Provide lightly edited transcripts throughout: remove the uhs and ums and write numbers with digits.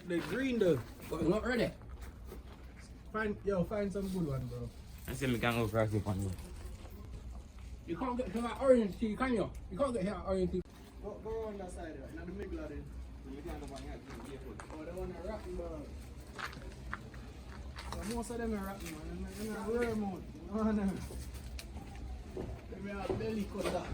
the green though. But we're not ready. Find some good one, bro. I said we can't go across the pond. You can't get to that orange tea, can you? You can't get here orange tea. Go on that side, right? Not the middle of it. You can't go back here. Oh, the one that rapping, bro. So most of them are rapping, man. They're not rare mode. Oh, no. They have belly cut up.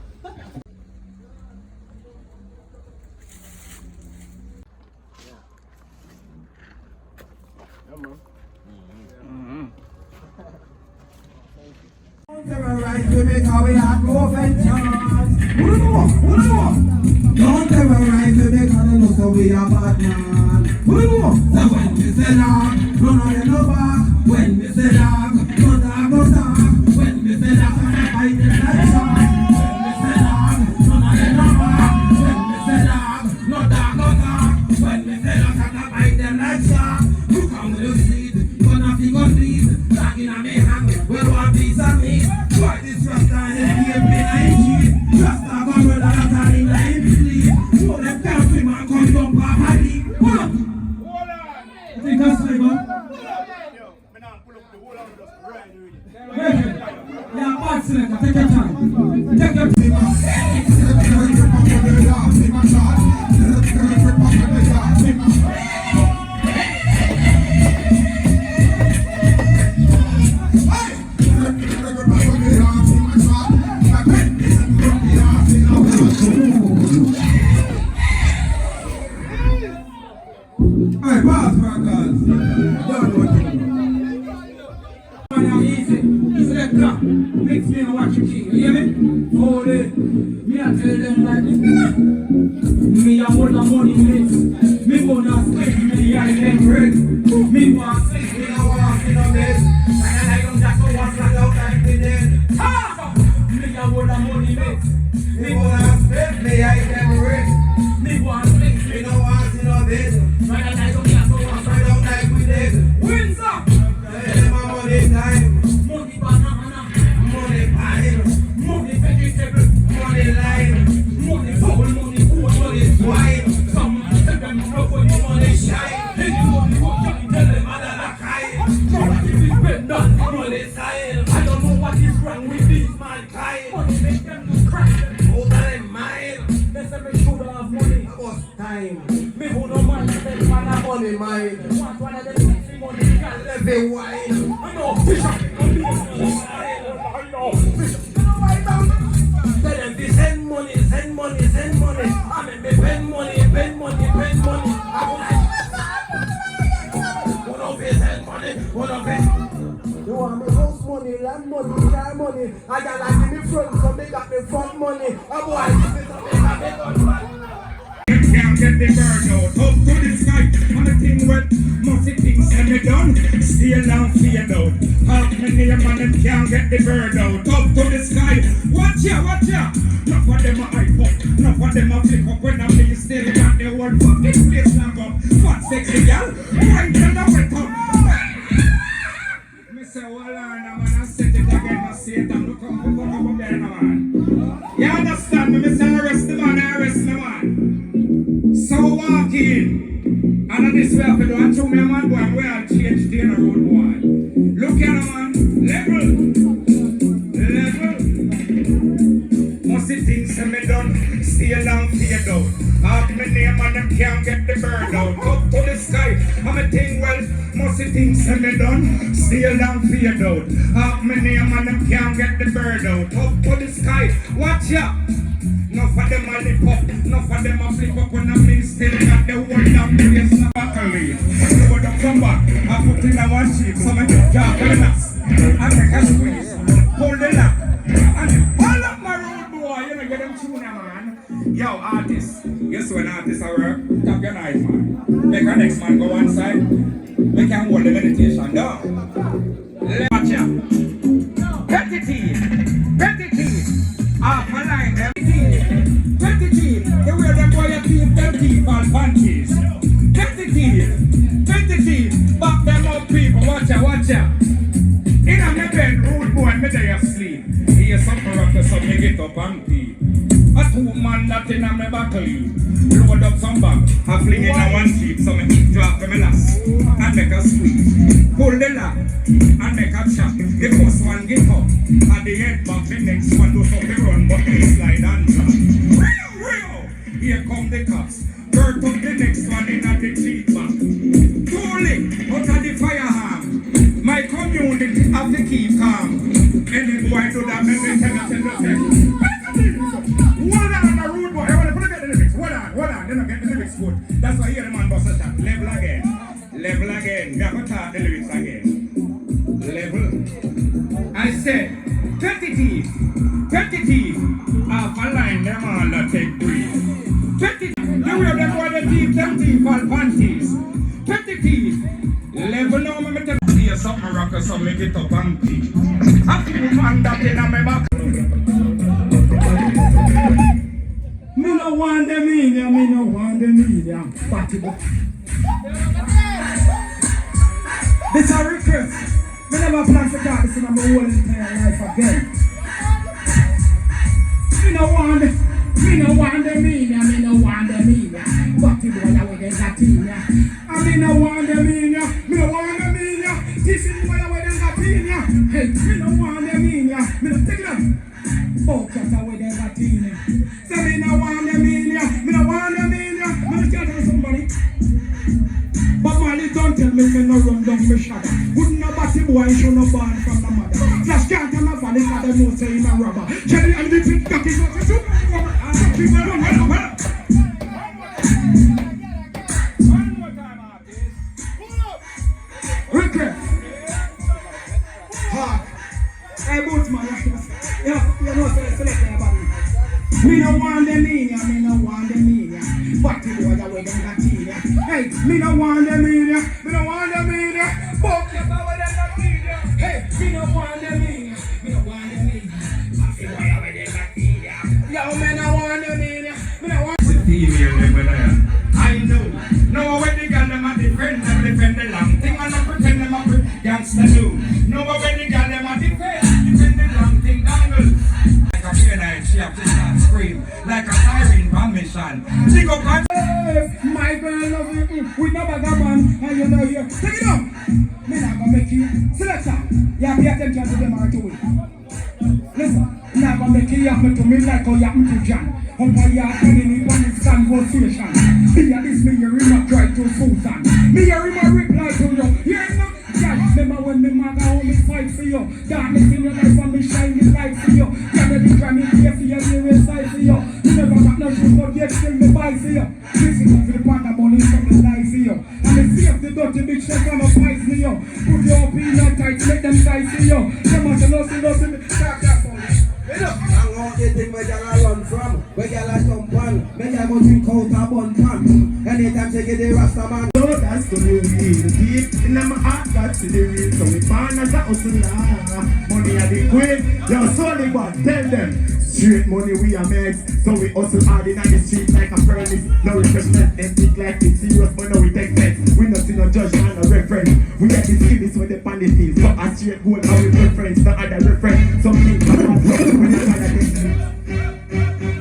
Terrorize we because we had no offense. Who know? Don't terrorize we because they know so we are bad man. Who know? So when we say dog, none of them no back. When we say dog, no dog no dog. When we say dog, I fight them like shark. When we say dog, none of them no back. When we say dog, no dog no dog. When we say dog, I fight them like shark. You come with your seed, gonna be good please. Dog in a me hand, we want piece of meat. Why this Rasta and here behind you? Rasta come with a time line sleep. So them country man come down Papa Lee. Hold up. You think that's right, man? Yeah, bad selector, take your time. Take your time. Alright, pause for a cause. Don't want to easy like that. Mix me and watch you king. You hear me? Hold it. Me I tell them like this. Me I hold the money mix. Me gonna spend me I them red. Me want sleep, me I want in a bed. And I don't just go walk out like me dead. Me I hold the money mix. Me gonna spend me I them red. Me want sleep, me no want in a bed. And I don't just go walk out like me dead. Wins up. Tell them money time. Money banana. Money pie. Money vegetable. Money lime. Money foul. Money food. Money swine. Some tell them no for the money shine. Any money what you tell them other than kind. Nobody will spend on money style. I don't know what is wrong with this mankind. Money make them to cry. Hold them mind. They say me should have money. What's time? Me who no man spend money mind. Want one of them sexy money can live a wine. I know fish up. I know fish up. You know why down? Tell them to send money, send money, send money. I mean me spend money, spend money, spend money. I go like one of it send money, one of it. You want me house money, land money, car money. I got like me front, so me got me front money. A boy, this is a big one. Can't get the bird out, up to the sky. And the thing wet, musty things and me done. Stay down, fade out. Half me name and them can't get the bird out. Up to the sky. Watch ya, watch ya. Enough of them a hype up, enough of them a flip up. When I play still got the whole fucking place lock up. Fat sexy girl, right till the wet up. Me say, hold on, man, I said it again, I say it, and look up there, man. You understand me? Me say arrest the man, arrest the man. So walk in, and on this way I do and show me a man boy, and we all change the road boy. Look at him man, level. Must the things that me done, stay down, fade out. Half my name and them can't get the bird out. Up to the sky, I'm a thing well. Must the things that me done, stay down, fade out. Half my name and them can't get the bird out. Up to the sky, watch ya. Enough of them a lip up, enough of them a flip up. When I mean still got the whole damn place in a battery. So when I come back, I put in a one sheet. So I get dark and nuts. I take a squeeze, hold the lock, and pull up my road boy. You know, get them tune man. Yo, artist, guess when artists are work? Tap your knife man. Make a next man go one side. Make him hold the meditation down. Watch ya. Petty. Half a line, them 20 teeth, they wear them boy a teeth, them teeth and panties. 20 teeth, back them up people, watch ya. In a me bed, rude boy, me day asleep. Hear some rock, so me get up and pee. A 2 man that in a me buckle. load up some bag, I fling in a one cheek, so me drop them last, and make a squeeze. Pull the lock, and make a chop. The first one get up, at the head back, the next one do something run, but they slide and drop. Here come the cops. Burn up the next one in at the cheek back. Totally out of the fire harm. My community have to keep calm. Any boy do that, make me tell you, hold on, the rude boy. I want to get the lyrics. Hold on, then I get the lyrics good. That's why here the man bust a shot. Level again. We have to talk the lyrics again. Level. I said, 20 teeth. Half a line, them all that take breathe. 20 teeth. You wear them for the teeth, them teeth all panties. 20 teeth. Level now, me tell you. Here's something rock or something, make it up and pee. I feel man that in my back. Me no want the media, Party boy. This a request. Me never plan to talk this in my whole entire life again. Me no want the media. Party boy, I will get that in ya. Me no want the media. This is why I will get that in ya. Hey, me no want the media. Me no take them. Oh, just I will get that in ya. So me no want the media. Me no tell somebody. But Mali don't tell me no run down me shadow. Wouldn't no batty boy show no born from the mother. Flash can't tell no funny for them no say him a robber. Jelly and the pit that is not a super. Regret. Hard. Hey, both man. Yeah, you know, select about me. Me no want the media. Party boy, that way them got media. Hey, me no want the media. Fuck you about them got media. Hey, me no want the media. Party boy, that way them got media. Yo, me no want the media. The female them when I know. No, when the girl them a defend the long thing and not pretend them a gangster do. No, when the girl them a defend the long thing dangle. Like a canine, she have to start scream like a siren from mission. She go back. My girl love you with no bag of man, and you know here. Take it up. Me not gonna make you selector. Yeah, pay attention to them or to it. Listen, not gonna make you happen to me like how you happen to John. Up a yard and in the one conversation. Me and this me hear him a cry to Susan. Me hear him a reply to you. Yeah, no. Yeah, remember when me maga how me fight for you. Darkness in your life and me shine the light for you. Yeah, me be trying to pay for you, me will side for you. You never got no shoes, but yet still me buy for you. Listen to the part of money from the life for you. And me see if the dirty bitch they come and fight for you. Put your up in your tight, let them fight for you. Them must know, see, stop that for you. I'm out the thing where y'all run from, where y'all jump on, where y'all go drink out a bun pan. Anytime they get the Rasta man. So that's the real deal. Deep in my heart, that's the real. So we find as a hustler. Money are the queen. Yo, solely but tell them. Straight money we are made. So we hustle hard in the street like a furnace. No refreshment, empty like it's serious, but no we take sense. We not see no judge and no reference. We get the skills when they pan the field. So I straight gold how we preference, no other reference. Some things are not when they find a thing.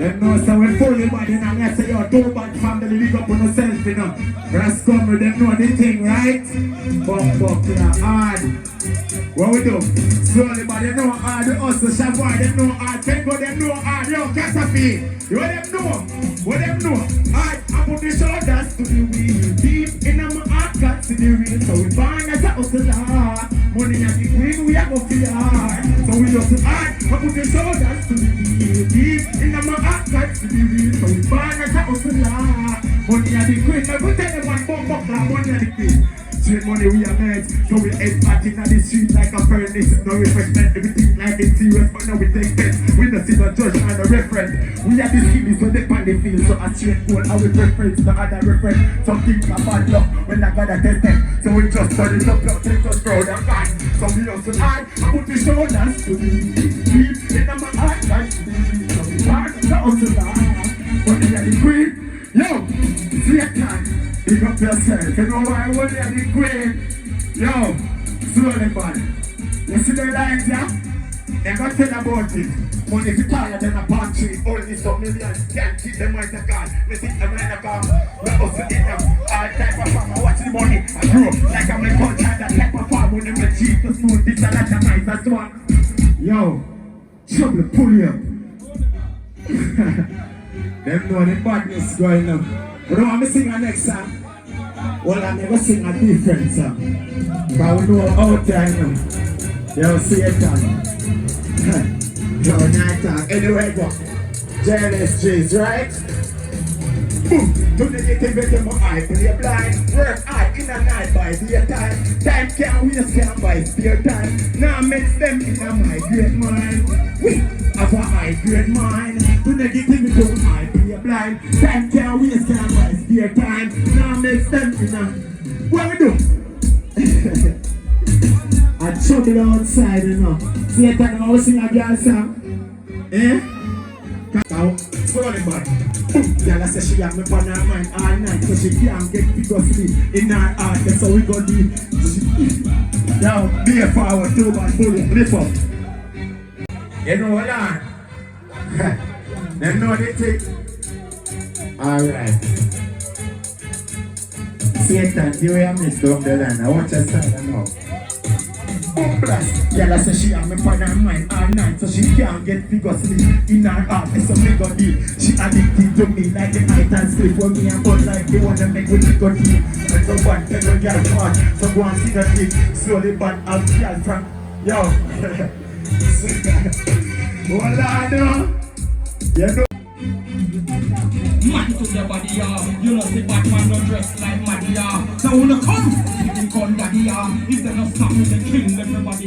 Them know so when fully body and I say your two bad family live up on yourself, you know. Rascomber, them know the thing, right? Fuck, you know, hard. What we do? Slowly body, them know hard. We hustle, Shavard, them know hard. Tengo, them know hard. Yo, Casafi, you what them know? Hard, I put the shoulders to the wheel. Deep in my heart, got to the real. So we find as a hustler. Money and the queen, we are going to the hard. So we hustle hard, I put the shoulders to the wheel. Deep in my heart, got to the real. So we find as a hustler. Money and the queen, I will tell them one bump up like money and the queen. Straight money we are made, so we head back in the street like a furnace. No refreshment, everything like it's serious, but now we take bets. We don't see no judge and no reference. We are the skills, so they pan the field. So a straight goal, I will reference, no other reference. Some things are bad luck, when I got a test them. So we just turn it up, take us proud and fine. So we also hard, put the shoulders to the deep in my heart, like to the deep. So we hard, so also hard. But they are the queen. Yo, see a time. Pick up yourself, you know why I want you the queen. Yo, slowly man. You see the lines, yeah? They got to tell about it. Money fi tired than a palm tree. Only some millions can't keep them right a gun. Me think I'm in a gun. Me also in them. All type of farm. I watch the money. I grow like I'm a country. That type of farm. When I'm a cheap to smooth this and that and nice. That's one. Yo, trouble pull you up. Them know the badness going on. But don't want me sing a next song. Well, I never sing a different song. But we know out there now. Yo, see it on. Yo, night talk. Anyway, go. JLSGs, right? Boom. Do the getting better, my eye. Play blind. Work hard in a night by the time. Time can't waste, can't buy spare time. Now mix them in a my great mind. We have a high great mind. Do the getting better, my eye. Play blind. Time can't waste, can't buy spare time. Now mix them in a... What we do? I trouble outside, you know. See a time I was sing a girl song. Eh? Now, scrolling back. Girl, I say she got me on her mind all night, so she can't get because sleep in her heart. That's how we gon' do. Now, be a forward, 2 man, pull it, lift up. You know what on? Them know the thing. Alright. Satan, you hear me down the line. I watch your side now. Blast. Girl, I say she have me on her mind all night, so she can't get figure sleep in her heart. It's a big deal. She addicted to me like the night and sleep for me and but like the one that make with bigger deal. And so bad, tell your girl hard. So go and see the dick. Slowly bad out girl from yo. Hold on, you know. Man to the body, you know the bad man no dress like Maddie, so when you come, you can call daddy, if they don't stop me, they kill everybody,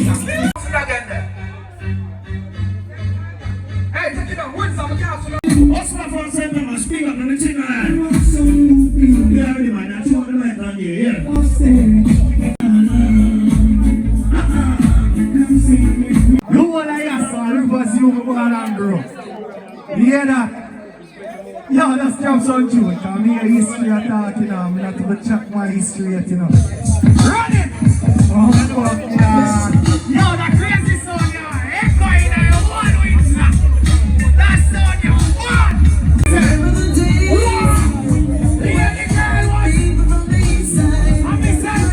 Hey, take it down, what's up, castle? What's my phone saying, man, speak up, and the thing, man. Yeah, man, that's what the man done here, yeah. You want to ask for a reverse, you go and grow. You hear that? Yo, let's jump some tune, because me a history attack, you know, I'm not going to check my history yet, you know. Run it! Oh, fuck, yeah. Yo, that crazy song, yo, echo in your one with that. That song, yo, one! Hear the girl, what? I'm inside.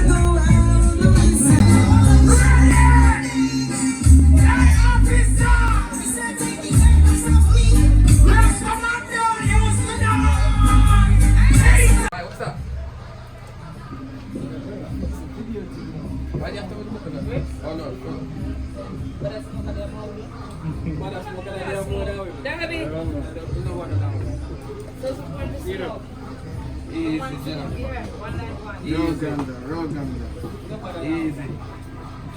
Why do you have to look at that? Oh no, no. But that's not that one. But that's not that one. That be. No one down. Easy, Jenna. Roganda. Easy.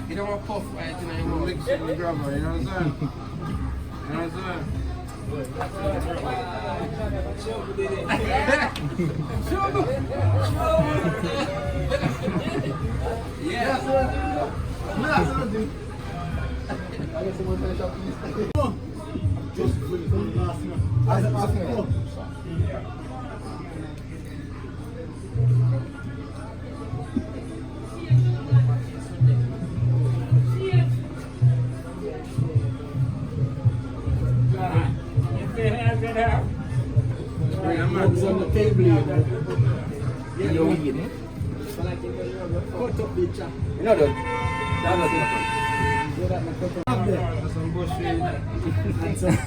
You don't want puff right in your mouth. Mix it with grabber, you know what I'm saying? You know what I'm saying? Yeah. Mugs on the table here. Yeah, you eat it. Cut up the chap. You know that? That was some bullshit. And some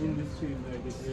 In the street like it's